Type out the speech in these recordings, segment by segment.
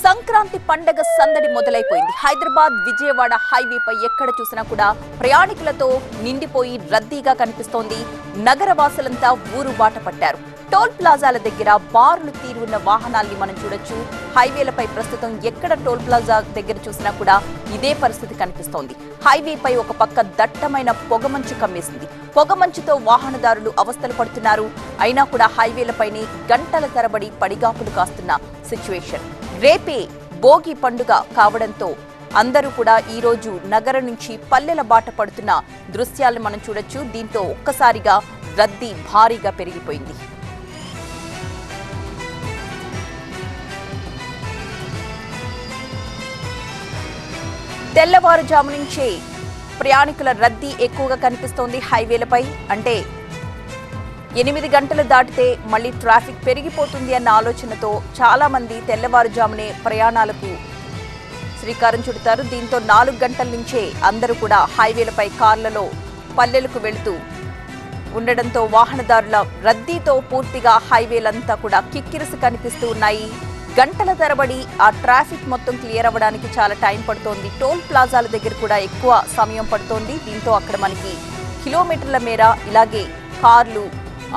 సంక్రాంతి పండగ సందడి మొదలైపోయింది. హైదరాబాద్ విజయవాడ హైవేపై ఎక్కడ చూసినా కూడా ప్రయాణికులతో నిండిపోయి రద్దీగా కనిపిస్తోంది. నగరవాసులంతా ఊరు బాట పట్టారు. టోల్ ప్లాజాల దగ్గర బారులు తీరి ఉన్న వాహనాల్ని మనం చూడొచ్చు. హైవేలపై ప్రస్తుతం ఎక్కడ టోల్ ప్లాజా దగ్గర చూసినా కూడా ఇదే పరిస్థితి కనిపిస్తోంది. హైవేపై ఒక పక్క దట్టమైన పొగమంచు కమ్మేసింది. పొగమంచుతో వాహనదారులు అవస్థలు పడుతున్నారు. అయినా కూడా హైవేలపైనే గంటల తరబడి పడిగాపులు కాస్తున్న సిచ్యువేషన్. రేపే భోగి పండుగ కావడంతో అందరూ కూడా ఈ రోజు నగరం నుంచి పల్లెల బాట పడుతున్న దృశ్యాలను మనం చూడొచ్చు. దీంతో ఒక్కసారిగా రద్దీ భారీగా పెరిగిపోయింది. తెల్లవారుజాము నుంచే ప్రయాణికుల రద్దీ ఎక్కువగా కనిపిస్తోంది హైవేలపై. అంటే 8 గంటలు దాటితే మళ్ళీ ట్రాఫిక్ పెరిగిపోతుంది అన్న ఆలోచనతో చాలా మంది తెల్లవారుజామునే ప్రయాణాలకు శ్రీకారం చుడతారు. దీంతో 4 గంటల నుంచే అందరూ కూడా హైవేలపై కార్లలో పల్లెలకు వెళుతూ ఉండడంతో వాహనదారుల రద్దీతో పూర్తిగా హైవేలంతా కూడా కిక్కిరిసి కనిపిస్తూ ఉన్నాయి. గంటల తరబడి ఆ ట్రాఫిక్ మొత్తం క్లియర్ అవ్వడానికి చాలా టైం పడుతోంది. టోల్ ప్లాజాల దగ్గర కూడా ఎక్కువ సమయం పడుతోంది. దీంతో అక్కడ మనకి కిలోమీటర్ల మేర ఇలాగే కార్లు,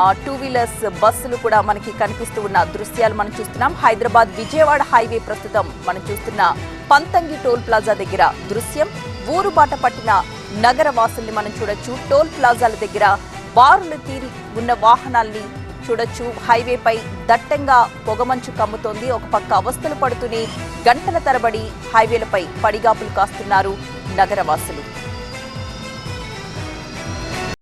2 వీలర్స్, బస్సులు కూడా మనకి కనిపిస్తూ ఉన్న దృశ్యాలు మనం చూస్తున్నాం. హైదరాబాద్ విజయవాడ హైవే ప్రస్తుతం మనం చూస్తున్న పంతంగి టోల్ ప్లాజా దగ్గర దృశ్యం. ఊరు బాట పట్టిన నగర వాసుల్ని మనం చూడొచ్చు. టోల్ ప్లాజాల దగ్గర బారులు తీరి ఉన్న వాహనాల్ని చూడొచ్చు. హైవేపై దట్టంగా పొగమంచు కమ్ముతోంది. ఒక పక్క అవస్థలు పడుతూనే గంటల తరబడి హైవేలపై పడిగాపులు కాస్తున్నారు నగరవాసులు.